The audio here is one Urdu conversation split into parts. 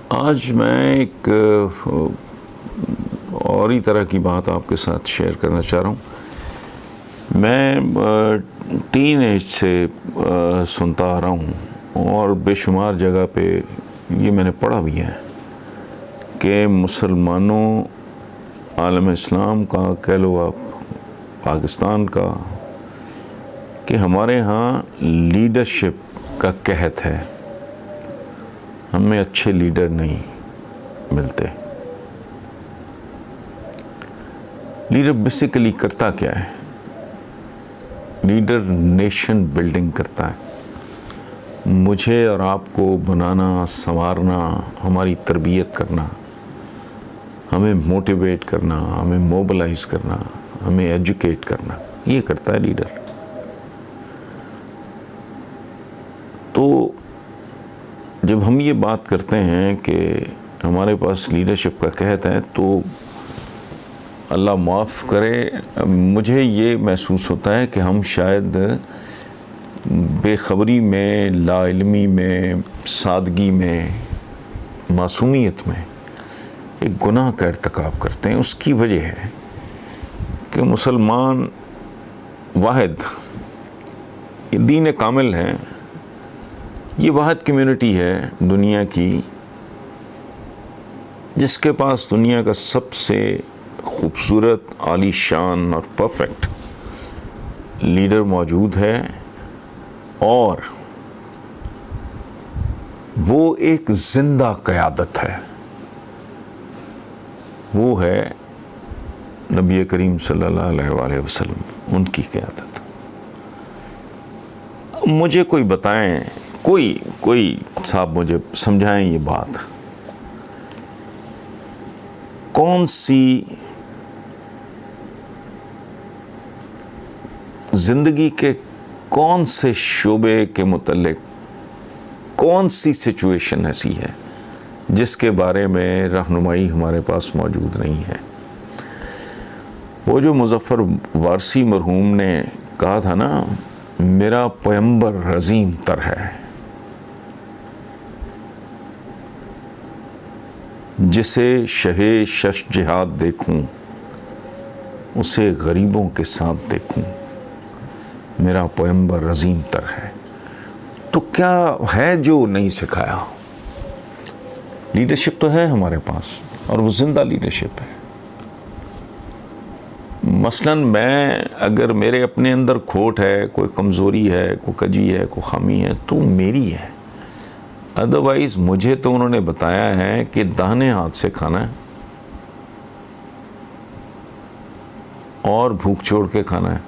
آج میں ایک اور ہی طرح کی بات آپ کے ساتھ شیئر کرنا چاہ رہا ہوں. میں ٹین ایج سے سنتا آ رہا ہوں اور بے شمار جگہ پہ یہ میں نے پڑھا بھی ہے کہ مسلمانوں، عالم اسلام کا کہہ لو آپ، پاکستان کا، کہ ہمارے ہاں لیڈرشپ کا قحط ہے. ہمیں اچھے لیڈر نہیں ملتے. لیڈر بیسیکلی کرتا کیا ہے؟ لیڈر نیشن بلڈنگ کرتا ہے. مجھے اور آپ کو بنانا، سنوارنا، ہماری تربیت کرنا، ہمیں موٹیویٹ کرنا، ہمیں موبلائز کرنا، ہمیں ایجوکیٹ کرنا، یہ کرتا ہے لیڈر. تو جب ہم یہ بات کرتے ہیں کہ ہمارے پاس لیڈرشپ کا قحط ہے تو اللہ معاف کرے، مجھے یہ محسوس ہوتا ہے کہ ہم شاید بے خبری میں، لا علمی میں، سادگی میں، معصومیت میں ایک گناہ کا ارتکاب کرتے ہیں. اس کی وجہ ہے کہ مسلمان واحد دین کامل ہیں. یہ واحد کمیونٹی ہے دنیا کی جس کے پاس دنیا کا سب سے خوبصورت، عالی شان اور پرفیکٹ لیڈر موجود ہے، اور وہ ایک زندہ قیادت ہے. وہ ہے نبی کریم صلی اللہ علیہ وآلہ وسلم، ان کی قیادت. مجھے کوئی بتائیں، کوئی صاحب مجھے سمجھائیں یہ بات، کون سی زندگی کے کون سے شعبے کے متعلق کون سی سچویشن ایسی ہے جس کے بارے میں رہنمائی ہمارے پاس موجود نہیں ہے؟ وہ جو مظفر وارثی مرحوم نے کہا تھا نا، میرا پیمبر عظیم تر ہے، جسے شہ شش جہاد دیکھوں، اسے غریبوں کے ساتھ دیکھوں، میرا پیمبر عظیم تر ہے. تو کیا ہے جو نہیں سکھایا؟ لیڈرشپ تو ہے ہمارے پاس، اور وہ زندہ لیڈرشپ ہے. مثلاً میں اگر میرے اپنے اندر کھوٹ ہے، کوئی کمزوری ہے، کوئی کجی ہے، کوئی خامی ہے، تو میری ہے. ادروائز مجھے تو انہوں نے بتایا ہے کہ داہنے ہاتھ سے کھانا ہے اور بھوک چھوڑ کے کھانا ہے.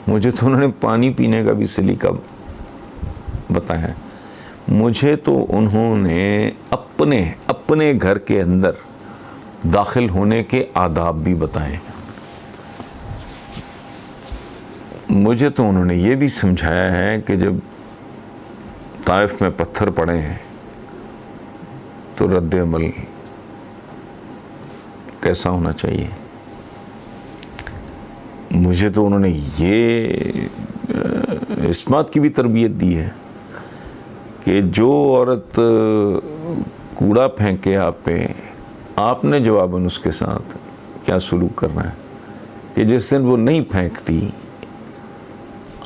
مجھے تو انہوں نے پانی پینے کا بھی سلیقہ بتایا ہے. مجھے تو انہوں نے اپنے گھر کے اندر داخل ہونے کے آداب بھی بتائے. مجھے تو انہوں نے یہ بھی سمجھایا ہے کہ جب طائف میں پتھر پڑے ہیں تو رد عمل کیسا ہونا چاہیے. مجھے تو انہوں نے یہ اس بات کی بھی تربیت دی ہے کہ جو عورت کوڑا پھینکے آپ پہ، آپ نے جواباً اس کے ساتھ کیا سلوک کرنا ہے کہ جس دن وہ نہیں پھینکتی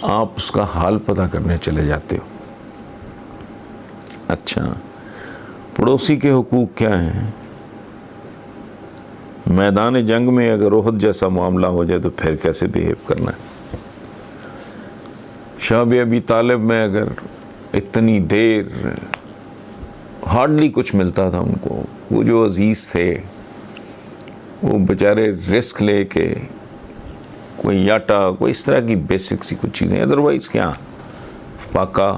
آپ اس کا حال پتہ کرنے چلے جاتے ہو. اچھا، پڑوسی کے حقوق کیا ہیں؟ میدان جنگ میں اگر احد جیسا معاملہ ہو جائے تو پھر کیسے بیہیو کرنا ہے؟ شعب ابی طالب میں اگر اتنی دیر ہارڈلی کچھ ملتا تھا ان کو، وہ جو عزیز تھے وہ بیچارے رسک لے کے کوئی یاٹا، کوئی اس طرح کی بیسک سی کچھ چیزیں، ادروائز کیا فاقہ.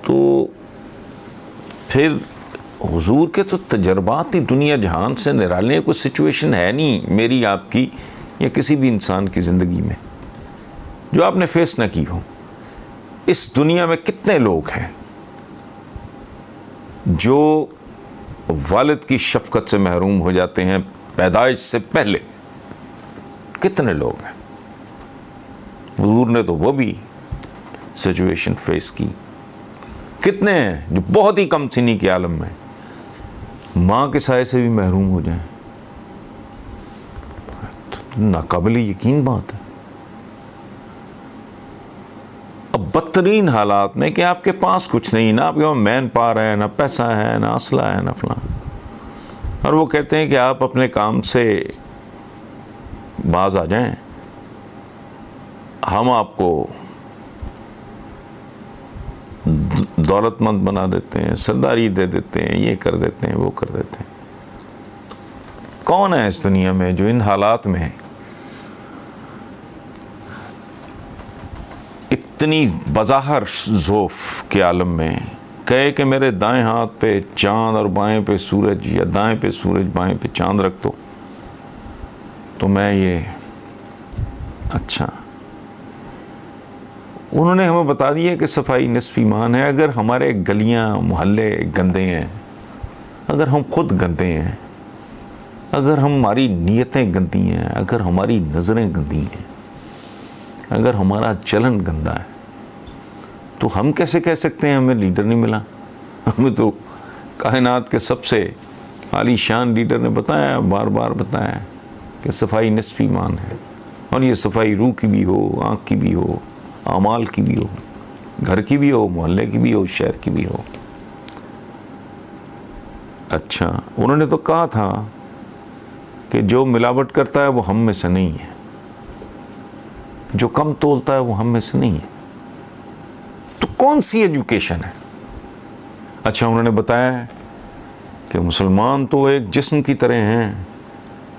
تو پھر حضور کے تو تجربات ہی دنیا جہان سے نرالے. کوئی سچویشن ہے نہیں میری، آپ کی، یا کسی بھی انسان کی زندگی میں جو آپ نے فیس نہ کی ہو. اس دنیا میں کتنے لوگ ہیں جو والد کی شفقت سے محروم ہو جاتے ہیں پیدائش سے پہلے؟ کتنے لوگ ہیں؟ حضور نے تو وہ بھی سچویشن فیس کی. کتنے ہیں جو بہت ہی کم سنی کے عالم میں ماں کے سائے سے بھی محروم ہو جائیں؟ ناقابل یقین بات ہے. اب بدترین حالات میں کہ آپ کے پاس کچھ نہیں، نہ آپ کے پاس مین پاور ہے، نہ پیسہ ہے، نہ اسلحہ ہے، نہ فلاں، اور وہ کہتے ہیں کہ آپ اپنے کام سے باز آ جائیں، ہم آپ کو دولت مند بنا دیتے ہیں، سرداری دے دیتے ہیں، یہ کر دیتے ہیں، وہ کر دیتے ہیں. کون ہے اس دنیا میں جو ان حالات میں اتنی بظاہر ذوف کے عالم میں کہے کہ میرے دائیں ہاتھ پہ چاند اور بائیں پہ سورج، یا دائیں پہ سورج بائیں پہ چاند رکھ دو تو میں یہ اچھا. انہوں نے ہمیں بتا دیا کہ صفائی نصف ایمان ہے. اگر ہمارے گلیاں محلے گندے ہیں، اگر ہم خود گندے ہیں، اگر ہماری نیتیں گندی ہیں، اگر ہماری نظریں گندی ہیں، اگر ہمارا چلن گندا ہے، تو ہم کیسے کہہ سکتے ہیں ہمیں لیڈر نہیں ملا؟ ہمیں تو کائنات کے سب سے عالی شان لیڈر نے بتایا، بار بار بتایا کہ صفائی نصف ایمان ہے. اور یہ صفائی روح کی بھی ہو، آنکھ کی بھی ہو، اعمال کی بھی ہو، گھر کی بھی ہو، محلے کی بھی ہو، شہر کی بھی ہو. اچھا، انہوں نے تو کہا تھا کہ جو ملاوٹ کرتا ہے وہ ہم میں سے نہیں ہے، جو کم تولتا ہے وہ ہم میں سے نہیں ہے. تو کون سی ایجوکیشن ہے؟ اچھا، انہوں نے بتایا کہ مسلمان تو ایک جسم کی طرح ہیں،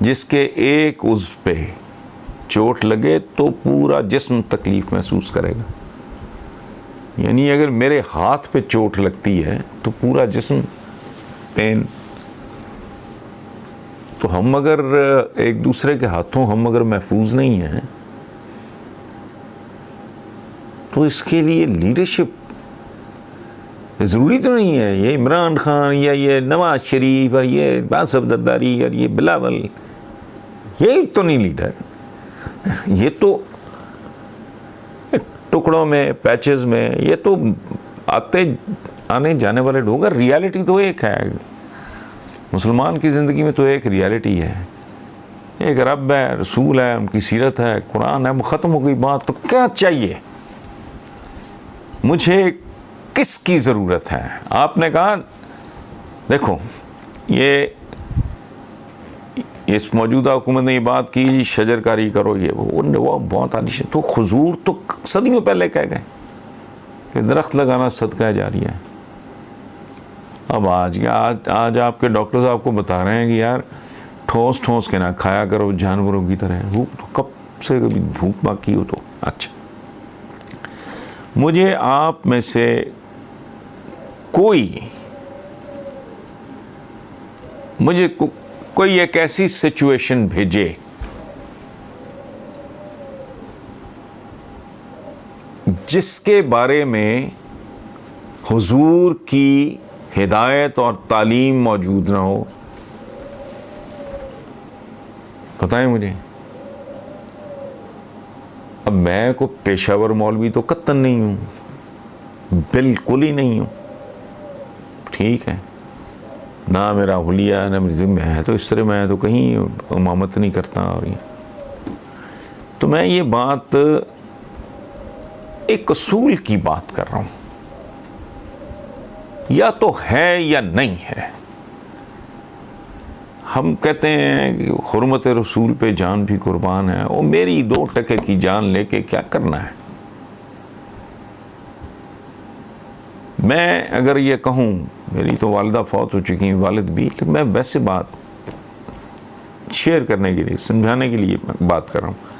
جس کے ایک عضو پہ چوٹ لگے تو پورا جسم تکلیف محسوس کرے گا. یعنی اگر میرے ہاتھ پہ چوٹ لگتی ہے تو پورا جسم پین. تو ہم اگر ایک دوسرے کے ہاتھوں ہم اگر محفوظ نہیں ہیں تو اس کے لیے لیڈرشپ ضروری تو نہیں ہے یہ عمران خان یا یہ نواز شریف اور یہ باسف زرداری اور یہ بلاول، یہ تو نہیں لیڈر. یہ تو ٹکڑوں میں، پیچز میں، یہ تو آنے جانے والے لوگ. ریالٹی تو ایک ہے. مسلمان کی زندگی میں تو ایک ریالٹی ہے، ایک رب ہے، رسول ہے، ان کی سیرت ہے، قرآن ہے. ختم ہو گئی بات. تو کیا چاہیے مجھے؟ کس کی ضرورت ہے؟ آپ نے کہا دیکھو یہ اس موجودہ حکومت نے یہ بات کی شجر کاری کرو، یہ وہ بہت عالی شان. تو حضور تو صدیوں پہلے کہہ گئے کہ درخت لگانا صدقہ جاریہ ہے. اب آج آپ کے ڈاکٹر صاحب کو بتا رہے ہیں کہ یار ٹھوس کے نہ کھایا کرو جانوروں کی طرح. بھوک تو کب سے کبھی بھوک باقی ہو تو اچھا. مجھے آپ میں سے کوئی ایک ایسی سچویشن بھیجے جس کے بارے میں حضور کی ہدایت اور تعلیم موجود نہ ہو. بتائیں مجھے. اب میں کو پیشہ ور مولوی تو قطعاً نہیں ہوں، بالکل ہی نہیں ہوں. ٹھیک ہے، نہ میرا حلیہ نہ میں تو اس طرح میں تو کہیں امامت نہیں کرتا. اور یہ تو میں یہ بات ایک اصول کی بات کر رہا ہوں، یا تو ہے یا نہیں ہے. ہم کہتے ہیں کہ حرمت رسول پہ جان بھی قربان ہے. وہ میری 2 ٹکے کی جان لے کے کیا کرنا ہے؟ میں اگر یہ کہوں، میری تو والدہ فوت ہو چکی ہیں، والد بھی، لیکن میں ویسے بات شیئر کرنے کے لیے، سمجھانے کے لیے بات کر رہا ہوں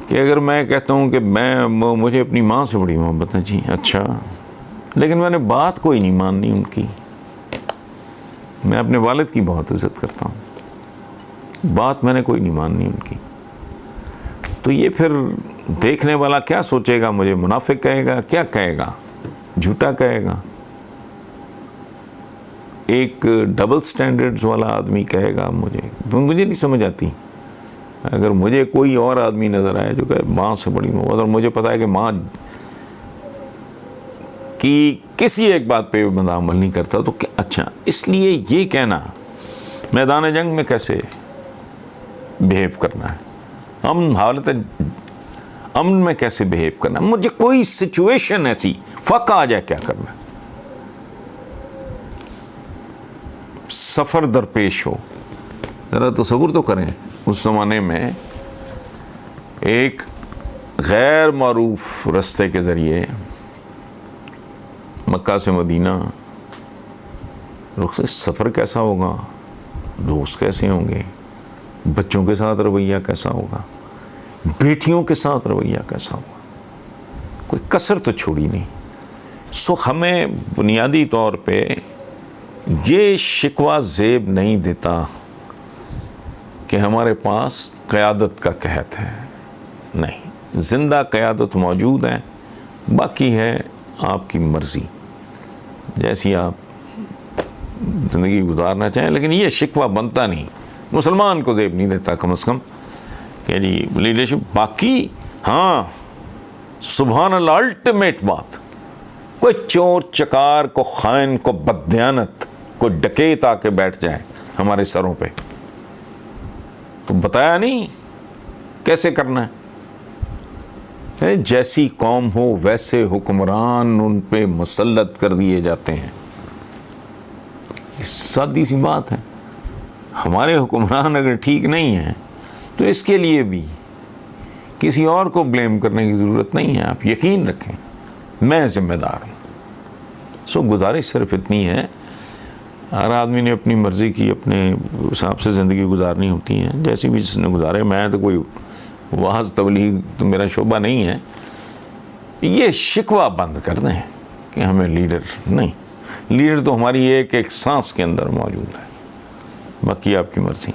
کہ اگر میں کہتا ہوں کہ مجھے اپنی ماں سے بڑی محبت ہے، جی اچھا، لیکن میں نے بات کوئی نہیں ماننی ان کی. میں اپنے والد کی بہت عزت کرتا ہوں، بات میں نے کوئی نہیں ماننی ان کی. تو یہ پھر دیکھنے والا کیا سوچے گا؟ مجھے منافق کہے گا، کیا کہے گا؟ جھوٹا کہے گا. ایک ڈبل سٹینڈرڈز والا آدمی کہے گا. مجھے نہیں سمجھ آتی. اگر مجھے کوئی اور آدمی نظر آئے جو کہے ماں سے بڑی محبت، اور مجھے پتا ہے کہ ماں باقی کسی ایک بات پہ بندہ عمل نہیں کرتا تو اچھا، اس لیے یہ کہنا میدان جنگ میں کیسے بیہیو کرنا ہے، حالت امن میں کیسے بیہیو کرنا ہے، مجھے کوئی سچویشن ایسی فقہ آ جائے کیا کرنا ہے، سفر درپیش ہو. ذرا تصور تو کریں اس زمانے میں ایک غیر معروف رستے کے ذریعے مکہ سے مدینہ سفر کیسا ہوگا، دوست کیسے ہوں گے، بچوں کے ساتھ رویہ کیسا ہوگا، بیٹیوں کے ساتھ رویہ کیسا ہوگا، کوئی کسر تو چھوڑی نہیں. سو ہمیں بنیادی طور پہ یہ شکوہ زیب نہیں دیتا کہ ہمارے پاس قیادت کا قحط ہے. نہیں، زندہ قیادت موجود ہے، باقی ہے آپ کی مرضی جیسی آپ زندگی گزارنا چاہیں. لیکن یہ شکوہ بنتا نہیں، مسلمان کو زیب نہیں دیتا کم از کم کہ جی لیڈرشپ. باقی ہاں سبحان اللہ الٹیمیٹ بات، کوئی چور چکار کو خائن کو بددیانت کوئی ڈکیت آ کے بیٹھ جائے ہمارے سروں پہ تو بتایا نہیں کیسے کرنا ہے. جیسی قوم ہو ویسے حکمران ان پہ مسلط کر دیے جاتے ہیں. سادی سی بات ہے. ہمارے حکمران اگر ٹھیک نہیں ہیں تو اس کے لیے بھی کسی اور کو بلیم کرنے کی ضرورت نہیں ہے. آپ یقین رکھیں میں ذمہ دار ہوں. سو گزارش صرف اتنی ہے، ہر آدمی نے اپنی مرضی کی اپنے حساب سے زندگی گزارنی ہوتی ہے، جیسی بھی جس نے گزارے. میں تو کوئی واعظ تبلیغ تو میرا شعبہ نہیں ہے. یہ شکوہ بند کر دیں کہ ہمیں لیڈر نہیں، لیڈر تو ہماری ایک ایک سانس کے اندر موجود ہے، باقی آپ کی مرضی.